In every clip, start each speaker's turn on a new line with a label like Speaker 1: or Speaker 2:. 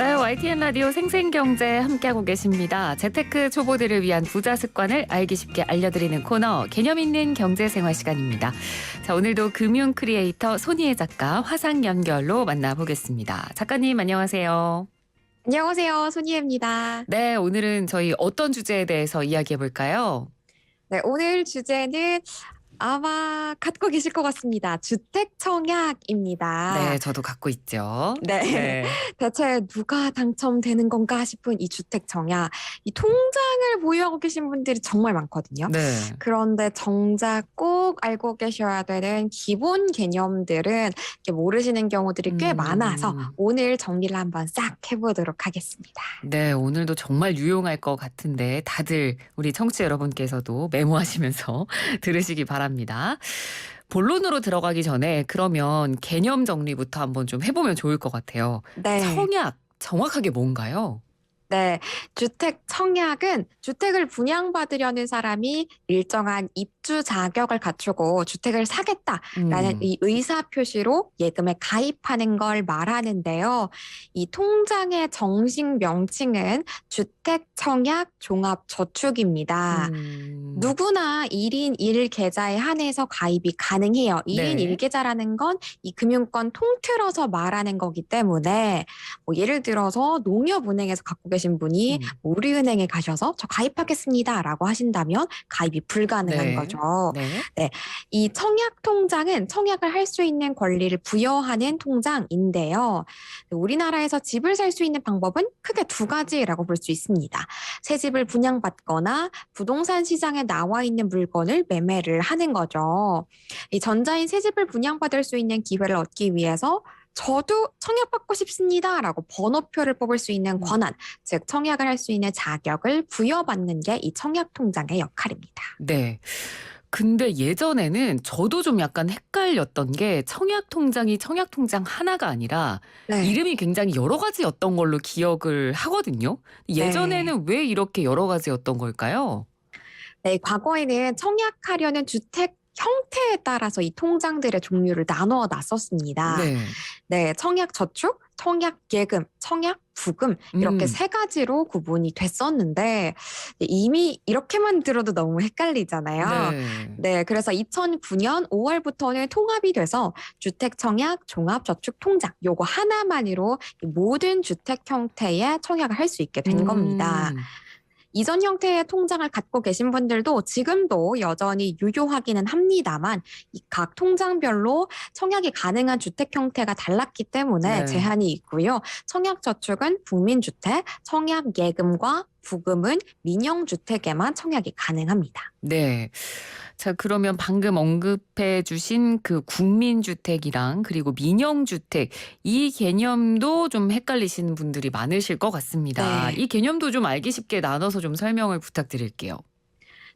Speaker 1: 네, YTN 라디오 생생경제 함께하고 계십니다. 재테크 초보들을 위한 부자 습관을 알기 쉽게 알려드리는 코너 개념 있는 경제생활 시간입니다. 자, 오늘도 금융 크리에이터 손희애 작가 화상 연결로 만나보겠습니다. 작가님 안녕하세요.
Speaker 2: 안녕하세요. 손희애입니다.
Speaker 1: 네, 오늘은 저희 어떤 주제에 대해서 이야기해 볼까요?
Speaker 2: 네, 오늘 주제는 아마 갖고 계실 것 같습니다. 주택 청약입니다.
Speaker 1: 네, 저도 갖고 있죠.
Speaker 2: 네.
Speaker 1: 네.
Speaker 2: 대체 누가 당첨되는 건가 싶은 이 주택 청약. 이 통장을 보유하고 계신 분들이 정말 많거든요.
Speaker 1: 네.
Speaker 2: 그런데 정작 꼭 알고 계셔야 되는 기본 개념들은 이렇게 모르시는 경우들이 꽤 많아서 오늘 정리를 한번 싹 해보도록 하겠습니다.
Speaker 1: 네, 오늘도 정말 유용할 것 같은데 다들 우리 청취자 여러분께서도 메모하시면서 들으시기 바랍니다. 본론으로 들어가기 전에 그러면 개념 정리부터 한번 좀 해보면 좋을 것 같아요.
Speaker 2: 네.
Speaker 1: 청약, 정확하게 뭔가요?
Speaker 2: 네, 주택 청약은 주택을 분양받으려는 사람이 일정한 입주 자격을 갖추고 주택을 사겠다라는 이 의사 표시로 예금에 가입하는 걸 말하는데요. 이 통장의 정식 명칭은 주택 청약 종합 저축입니다. 누구나 1인 1계좌에 한해서 가입이 가능해요. 1인
Speaker 1: 네.
Speaker 2: 1계좌라는 건 이 금융권 통틀어서 말하는 거기 때문에 뭐 예를 들어서 농협은행에서 갖고 계신 분이 우리은행에 가셔서 저 가입하겠습니다라고 하신다면 가입이 불가능한
Speaker 1: 네.
Speaker 2: 거죠.
Speaker 1: 네.
Speaker 2: 네, 이 청약 통장은 청약을 할 수 있는 권리를 부여하는 통장인데요. 우리나라에서 집을 살 수 있는 방법은 크게 두 가지라고 볼 수 있습니다. 새 집을 분양받거나 부동산 시장에 나와 있는 물건을 매매를 하는 거죠. 이 전자인 새 집을 분양받을 수 있는 기회를 얻기 위해서 저도 청약받고 싶습니다라고 번호표를 뽑을 수 있는 권한, 즉 청약을 할 수 있는 자격을 부여받는 게 이 청약통장의 역할입니다.
Speaker 1: 네. 근데 예전에는 저도 좀 약간 헷갈렸던 게 청약통장이 청약통장 하나가 아니라
Speaker 2: 네.
Speaker 1: 이름이 굉장히 여러 가지였던 걸로 기억을 하거든요. 예전에는 왜 이렇게 여러 가지였던 걸까요?
Speaker 2: 네, 과거에는 청약하려는 주택 형태에 따라서 이 통장들의 종류를 나누어 놨었습니다.
Speaker 1: 네.
Speaker 2: 네, 청약 저축, 청약 예금, 청약 부금 이렇게 세 가지로 구분이 됐었는데 이미 이렇게만 들어도 너무 헷갈리잖아요.
Speaker 1: 네.
Speaker 2: 네, 그래서 2009년 5월부터는 통합이 돼서 주택청약 종합저축통장 요거 하나만으로 모든 주택 형태의 청약을 할 수 있게 된 겁니다. 이전 형태의 통장을 갖고 계신 분들도 지금도 여전히 유효하기는 합니다만 이 각 통장별로 청약이 가능한 주택 형태가 달랐기 때문에
Speaker 1: 네.
Speaker 2: 제한이 있고요. 청약저축은 국민주택, 청약예금과 부금은 민영주택에만 청약이 가능합니다.
Speaker 1: 네. 자, 그러면 방금 언급해 주신 그 국민주택이랑 그리고 민영주택 이 개념도 좀 헷갈리시는 분들이 많으실 것 같습니다.
Speaker 2: 네.
Speaker 1: 이 개념도 좀 알기 쉽게 나눠서 좀 설명을 부탁드릴게요.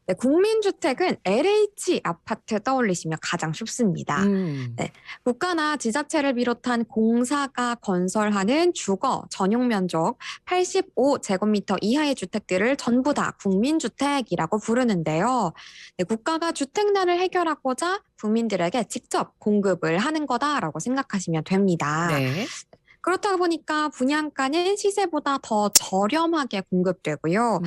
Speaker 2: 네, 국민주택은 LH 아파트 떠올리시면 가장 쉽습니다. 네, 국가나 지자체를 비롯한 공사가 건설하는 주거 전용 면적 85제곱미터 이하의 주택들을 전부 다 국민주택이라고 부르는데요. 네, 국가가 주택난을 해결하고자 국민들에게 직접 공급을 하는 거다라고 생각하시면 됩니다.
Speaker 1: 네.
Speaker 2: 그렇다 보니까 분양가는 시세보다 더 저렴하게 공급되고요.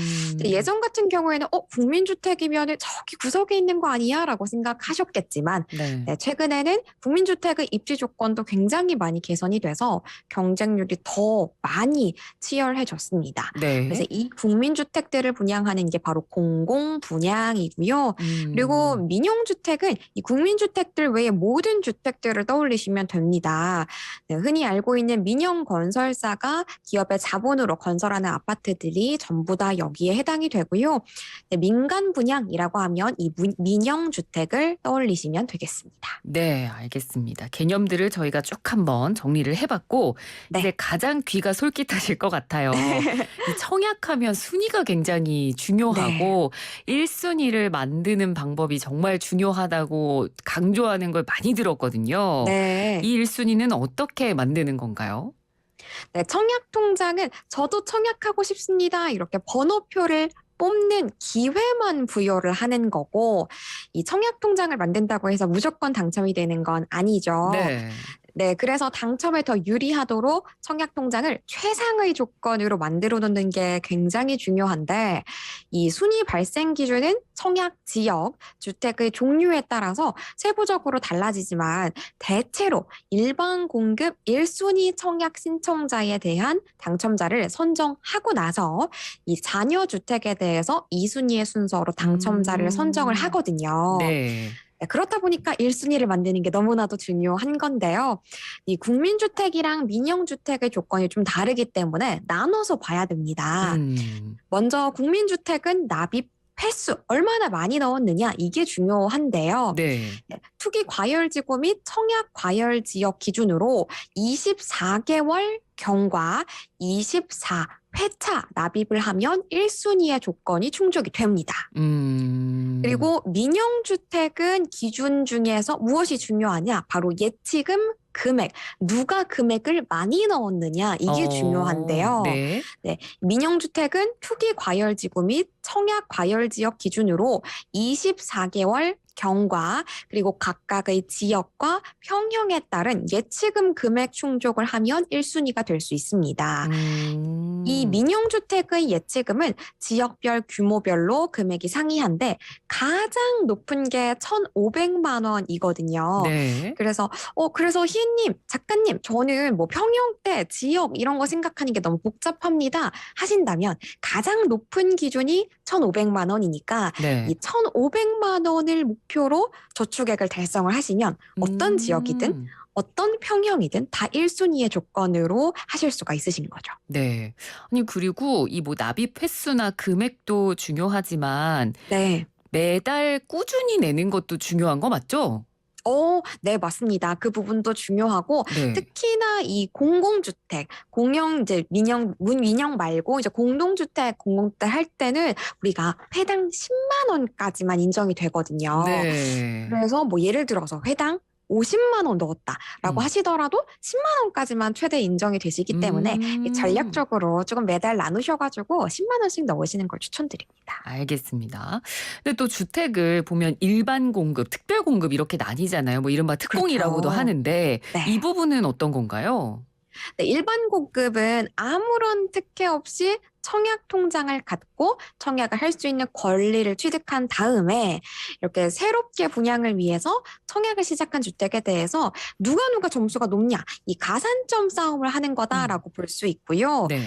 Speaker 2: 예전 같은 경우에는 국민주택이면 저기 구석에 있는 거 아니야? 라고 생각하셨겠지만
Speaker 1: 네.
Speaker 2: 네, 최근에는 국민주택의 입지 조건도 굉장히 많이 개선이 돼서 경쟁률이 더 많이 치열해졌습니다.
Speaker 1: 네.
Speaker 2: 그래서 이 국민주택들을 분양하는 게 바로 공공분양이고요. 그리고 민영주택은 이 국민주택들 외에 모든 주택들을 떠올리시면 됩니다. 네, 흔히 알고 있는 민영 건설사가 기업의 자본으로 건설하는 아파트들이 전부 다 여기에 해당이 되고요. 네, 민간 분양이라고 하면 이 민영 주택을 떠올리시면 되겠습니다.
Speaker 1: 네, 알겠습니다. 개념들을 저희가 쭉 한번 정리를 해봤고
Speaker 2: 네.
Speaker 1: 이제 가장 귀가 솔깃하실 것 같아요. 이 청약하면 순위가 굉장히 중요하고 1순위를 만드는 방법이 정말 중요하다고 강조하는 걸 많이 들었거든요.
Speaker 2: 네.
Speaker 1: 이 1순위는 어떻게 만드는 건가요?
Speaker 2: 네, 청약통장은 저도 청약하고 싶습니다. 이렇게 번호표를 뽑는 기회만 부여를 하는 거고 이 청약통장을 만든다고 해서 무조건 당첨이 되는 건 아니죠.
Speaker 1: 네.
Speaker 2: 네, 그래서 당첨에 더 유리하도록 청약통장을 최상의 조건으로 만들어 놓는 게 굉장히 중요한데, 이 순위 발생 기준은 청약 지역, 주택의 종류에 따라서 세부적으로 달라지지만, 대체로 일반 공급 1순위 청약 신청자에 대한 당첨자를 선정하고 나서 이 자녀 주택에 대해서 2순위의 순서로 당첨자를 선정을 하거든요.
Speaker 1: 네.
Speaker 2: 네, 그렇다 보니까 1순위를 만드는 게 너무나도 중요한 건데요. 이 국민주택이랑 민영주택의 조건이 좀 다르기 때문에 나눠서 봐야 됩니다.
Speaker 1: 음.
Speaker 2: 먼저 국민주택은 납입 횟수, 얼마나 많이 넣었느냐, 이게 중요한데요.
Speaker 1: 네.
Speaker 2: 네, 투기 과열지구 및 청약 과열 지역 기준으로 24개월 경과 24회차 납입을 하면 1순위의 조건이 충족이 됩니다. 그리고 민영주택은 기준 중에서 무엇이 중요하냐? 바로 예치금 금액, 누가 금액을 많이 넣었느냐, 이게 중요한데요.
Speaker 1: 네.
Speaker 2: 네, 민영주택은 투기 과열지구 및 청약 과열지역 기준으로 24개월 경과 그리고 각각의 지역과 평형에 따른 예치금 금액 충족을 하면 1순위가 될 수 있습니다. 이 민영주택의 예치금은 지역별 규모별로 금액이 상이한데 가장 높은 게 1,500만 원이거든요.
Speaker 1: 네.
Speaker 2: 그래서 희애님, 작가님, 저는 뭐 평형대, 지역 이런 거 생각하는 게 너무 복잡합니다 하신다면 가장 높은 기준이 1,500만 원이니까
Speaker 1: 네.
Speaker 2: 이 1,500만 원을 목표로 저축액을 달성을 하시면 어떤 지역이든 어떤 평형이든 다 1순위의 조건으로 하실 수가 있으신 거죠.
Speaker 1: 네. 아니 그리고 이 뭐 납입 횟수나 금액도 중요하지만
Speaker 2: 네.
Speaker 1: 매달 꾸준히 내는 것도 중요한 거 맞죠?
Speaker 2: 네, 맞습니다. 그 부분도 중요하고,
Speaker 1: 네.
Speaker 2: 특히나 이 공공주택, 이제 문민영 말고 이제 공동주택, 공공주택 할 때는 우리가 회당 10만 원까지만 인정이 되거든요.
Speaker 1: 네.
Speaker 2: 그래서 뭐 예를 들어서 회당 50만 원 넣었다라고 하시더라도 10만 원까지만 최대 인정이 되시기 때문에 이 전략적으로 조금 매달 나누셔가지고 10만 원씩 넣으시는 걸 추천드립니다.
Speaker 1: 알겠습니다. 근데 또 주택을 보면 일반 공급, 특별 공급 이렇게 나뉘잖아요. 뭐 이른바 특공이라고도
Speaker 2: 그렇죠.
Speaker 1: 하는데
Speaker 2: 네.
Speaker 1: 이 부분은 어떤 건가요?
Speaker 2: 네, 일반 공급은 아무런 특혜 없이 청약 통장을 갖고 청약을 할 수 있는 권리를 취득한 다음에 이렇게 새롭게 분양을 위해서 청약을 시작한 주택에 대해서 누가 점수가 높냐, 이 가산점 싸움을 하는 거다라고 볼 수 있고요.
Speaker 1: 네.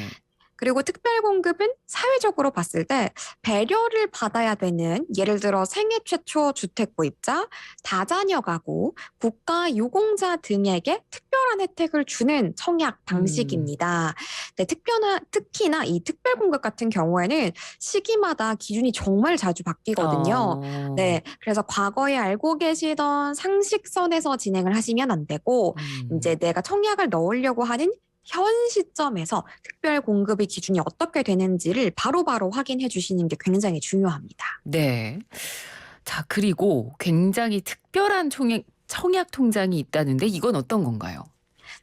Speaker 2: 그리고 특별공급은 사회적으로 봤을 때 배려를 받아야 되는, 예를 들어 생애 최초 주택 구입자, 다자녀 가구, 국가 유공자 등에게 특별한 혜택을 주는 청약 방식입니다. 네, 특히나 이 특별공급 같은 경우에는 시기마다 기준이 정말 자주 바뀌거든요. 네, 그래서 과거에 알고 계시던 상식선에서 진행을 하시면 안 되고, 이제 내가 청약을 넣으려고 하는 현 시점에서 특별 공급의 기준이 어떻게 되는지를 바로바로 확인해 주시는 게 굉장히 중요합니다.
Speaker 1: 네. 자, 그리고 굉장히 특별한 청약 통장이 있다는데 이건 어떤 건가요?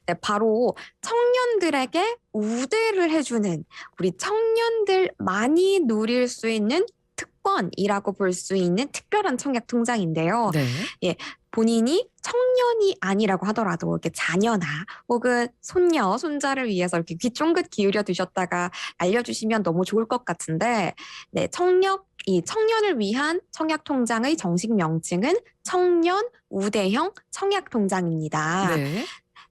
Speaker 2: 네, 바로 청년들에게 우대를 해주는, 우리 청년들 많이 누릴 수 있는 특권이라고 볼 수 있는 특별한 청약 통장인데요.
Speaker 1: 네.
Speaker 2: 예, 본인이 청년이 아니라고 하더라도 이렇게 자녀나 혹은 손녀, 손자를 위해서 이렇게 귀 쫑긋 기울여 두셨다가 알려주시면 너무 좋을 것 같은데, 네, 이 청년을 위한 청약 통장의 정식 명칭은 청년 우대형 청약 통장입니다.
Speaker 1: 네.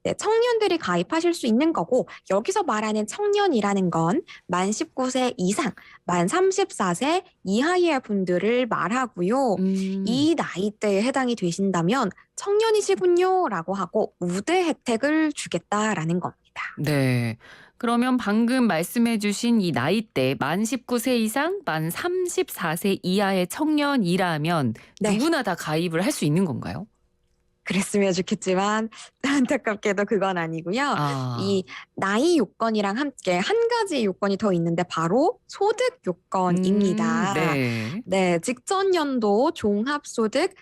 Speaker 2: 네, 청년들이 가입하실 수 있는 거고, 여기서 말하는 청년이라는 건 만 19세 이상, 만 34세 이하의 분들을 말하고요. 이 나이대에 해당이 되신다면 청년이시군요 라고 하고 우대 혜택을 주겠다라는 겁니다.
Speaker 1: 네. 그러면 방금 말씀해 주신 이 나이대 만 19세 이상, 만 34세 이하의 청년이라면
Speaker 2: 네.
Speaker 1: 누구나 다 가입을 할 수 있는 건가요?
Speaker 2: 그랬으면 좋겠지만 안타깝게도 그건 아니고요. 이 나이 요건이랑 함께 한 가지 요건이 더 있는데 바로 소득 요건입니다.
Speaker 1: 네.
Speaker 2: 네, 직전 연도 종합소득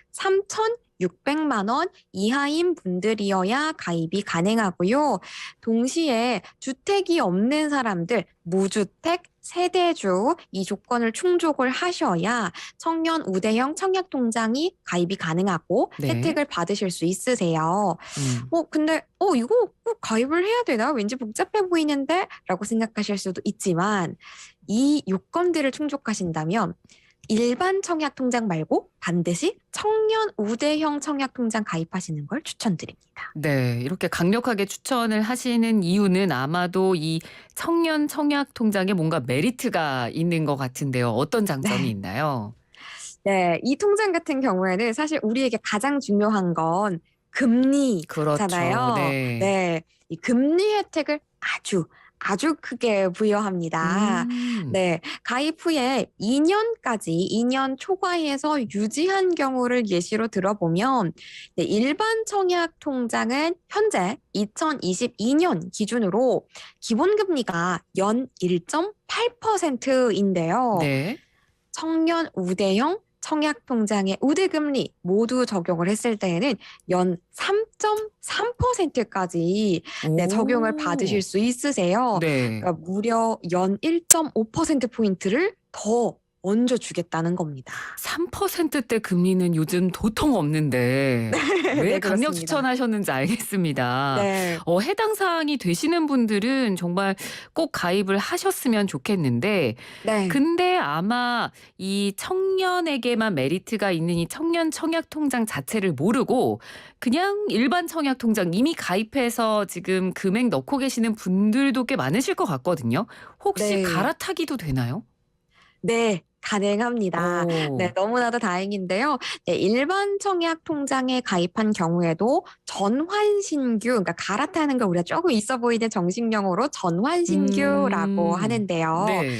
Speaker 2: 2,600만 원 이하인 분들이어야 가입이 가능하고요. 동시에 주택이 없는 사람들, 무주택, 세대주 이 조건을 충족을 하셔야 청년 우대형 청약통장이 가입이 가능하고
Speaker 1: 네.
Speaker 2: 혜택을 받으실 수 있으세요.
Speaker 1: 음.
Speaker 2: 근데 이거 꼭 가입을 해야 되나? 왠지 복잡해 보이는데? 라고 생각하실 수도 있지만 이 요건들을 충족하신다면 일반 청약통장 말고 반드시 청년 우대형 청약통장 가입하시는 걸 추천드립니다.
Speaker 1: 네, 이렇게 강력하게 추천을 하시는 이유는 아마도 이 청년 청약 통장에 뭔가 메리트가 있는 것 같은데요. 어떤 장점이
Speaker 2: 네.
Speaker 1: 있나요?
Speaker 2: 네, 이 통장 같은 경우에는 사실 우리에게 가장 중요한 건
Speaker 1: 그렇죠.
Speaker 2: 금리잖아요.
Speaker 1: 네.
Speaker 2: 네, 이 금리 혜택을 아주 크게 부여합니다.
Speaker 1: 음.
Speaker 2: 네, 가입 후에 2년 초과해서 유지한 경우를 예시로 들어보면 네, 일반 청약 통장은 현재 2022년 기준으로 기본금리가 연 1.8%인데요.
Speaker 1: 네.
Speaker 2: 청년 우대형 청약통장의 우대금리 모두 적용을 했을 때에는 연 3.3%까지 적용을 받으실
Speaker 1: 오.
Speaker 2: 수 있으세요.
Speaker 1: 네.
Speaker 2: 그러니까 무려 연 1.5%포인트를 더 얹어주겠다는 겁니다.
Speaker 1: 3%대 금리는 요즘 도통 없는데 왜
Speaker 2: 네,
Speaker 1: 강력
Speaker 2: 그렇습니다.
Speaker 1: 추천하셨는지 알겠습니다.
Speaker 2: 네.
Speaker 1: 해당 사항이 되시는 분들은 정말 꼭 가입을 하셨으면 좋겠는데
Speaker 2: 네.
Speaker 1: 근데 아마 이 청년에게만 메리트가 있는 이 청년 청약통장 자체를 모르고 그냥 일반 청약통장 이미 가입해서 지금 금액 넣고 계시는 분들도 꽤 많으실 것 같거든요. 혹시
Speaker 2: 네.
Speaker 1: 갈아타기도 되나요?
Speaker 2: 네, 가능합니다. 네,
Speaker 1: 오.
Speaker 2: 너무나도 다행인데요. 네, 일반 청약 통장에 가입한 경우에도 전환신규, 그러니까 갈아타는 거 우리가 조금 있어 보이는 정식 용어로 전환신규라고 하는데요.
Speaker 1: 네.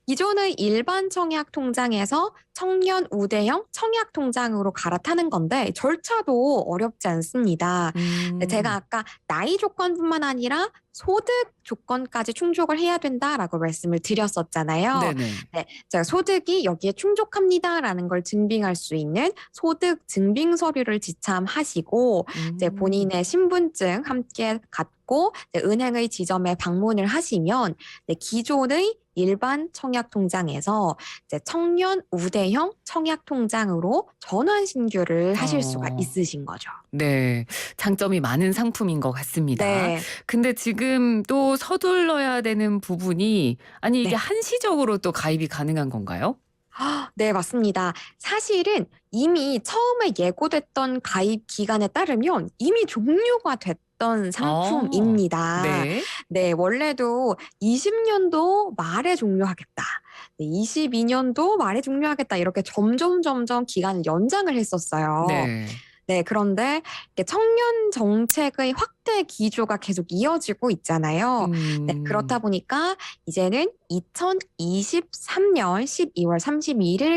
Speaker 2: 기존의 일반 청약 통장에서 청년 우대형 청약 통장으로 갈아타는 건데 절차도 어렵지 않습니다. 네, 제가 아까 나이 조건뿐만 아니라 소득 조건까지 충족을 해야 된다라고 말씀을 드렸었잖아요.
Speaker 1: 네네.
Speaker 2: 네, 제가 소득이 여기에 충족합니다라는 걸 증빙할 수 있는 소득 증빙 서류를 지참하시고 이제 본인의 신분증 함께 갖고 이제 은행의 지점에 방문을 하시면 기존의 일반 청약통장에서 이제 청년 우대형 청약통장으로 전환 신규를 하실 수가 있으신 거죠.
Speaker 1: 네. 장점이 많은 상품인 것 같습니다.
Speaker 2: 네.
Speaker 1: 근데 지금 또 서둘러야 되는 부분이 아니 이게
Speaker 2: 네.
Speaker 1: 한시적으로 또 가입이 가능한 건가요?
Speaker 2: 네, 맞습니다. 사실은 이미 처음에 예고됐던 가입 기간에 따르면 이미 종료가 됐던 상품입니다.
Speaker 1: 네.
Speaker 2: 네, 원래도 20년도 말에 종료하겠다. 네, 22년도 말에 종료하겠다. 이렇게 점점 기간을 연장을 했었어요.
Speaker 1: 네.
Speaker 2: 네, 그런데 이렇게 청년 정책의 확대 기조가 계속 이어지고 있잖아요. 네, 그렇다 보니까 이제는 2023년 12월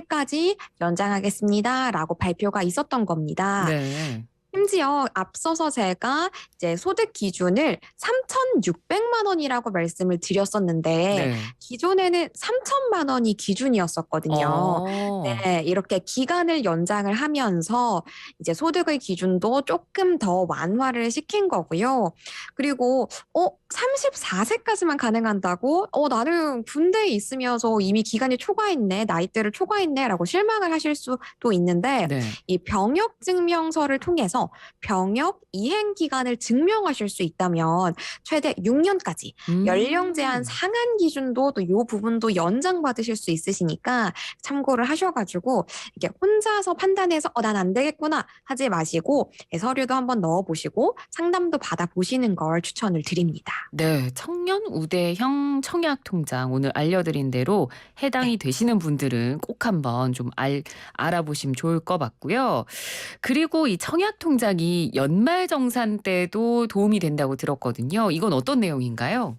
Speaker 2: 31일까지 연장하겠습니다라고 발표가 있었던 겁니다.
Speaker 1: 네.
Speaker 2: 심지어 앞서서 제가 이제 소득 기준을 3,600만 원이라고 말씀을 드렸었는데
Speaker 1: 네.
Speaker 2: 기존에는 3,000만 원이 기준이었었거든요. 네, 이렇게 기간을 연장을 하면서 이제 소득의 기준도 조금 더 완화를 시킨 거고요. 그리고 34세까지만 가능한다고? 나는 군대에 있으면서 이미 기간이 초과했네, 나이대를 초과했네라고 실망을 하실 수도 있는데
Speaker 1: 네.
Speaker 2: 이 병역 증명서를 통해서 병역 이행 기간을 증명하실 수 있다면 최대 6년까지 연령 제한 상한 기준도 또 이 부분도 연장받으실 수 있으시니까 참고를 하셔가지고 이게 혼자서 판단해서 난 안 되겠구나 하지 마시고 서류도 한번 넣어보시고 상담도 받아보시는 걸 추천을 드립니다.
Speaker 1: 네, 청년 우대형 청약 통장 오늘 알려드린 대로 해당이 되시는 분들은 꼭 한번 좀 알아보시면 좋을 것 같고요. 그리고 이 청약 통장이 연말정산 때도 도움이 된다고 들었거든요. 이건 어떤 내용인가요?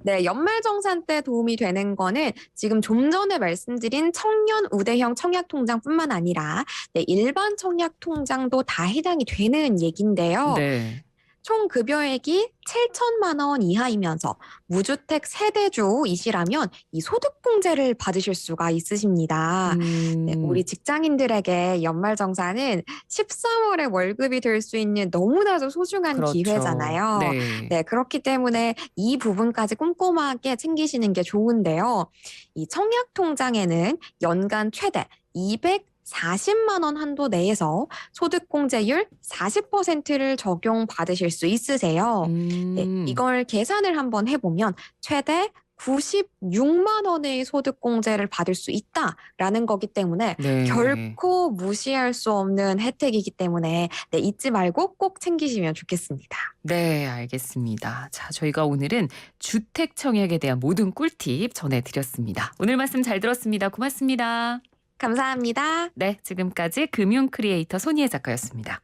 Speaker 2: 네, 연말정산 때 도움이 되는 거는 지금 좀 전에 말씀드린 청년 우대형 청약통장뿐만 아니라 일반 청약통장도 다 해당이 되는 얘긴데요.
Speaker 1: 네.
Speaker 2: 총 급여액이 7천만 원 이하이면서 무주택 세대주이시라면 이 소득공제를 받으실 수가 있으십니다. 네, 우리 직장인들에게 연말정산은 13월에 월급이 될 수 있는 너무나도 소중한
Speaker 1: 그렇죠.
Speaker 2: 기회잖아요.
Speaker 1: 네.
Speaker 2: 네, 그렇기 때문에 이 부분까지 꼼꼼하게 챙기시는 게 좋은데요. 이 청약통장에는 연간 최대 240만 원 한도 내에서 소득공제율 40%를 적용받으실 수 있으세요. 네, 이걸 계산을 한번 해보면 최대 96만 원의 소득공제를 받을 수 있다라는 거기 때문에
Speaker 1: 네.
Speaker 2: 결코 무시할 수 없는 혜택이기 때문에 네, 잊지 말고 꼭 챙기시면 좋겠습니다.
Speaker 1: 네, 알겠습니다. 자, 저희가 오늘은 주택 청약에 대한 모든 꿀팁 전해드렸습니다. 오늘 말씀 잘 들었습니다. 고맙습니다.
Speaker 2: 감사합니다.
Speaker 1: 네, 지금까지 금융 크리에이터 손희애 작가였습니다.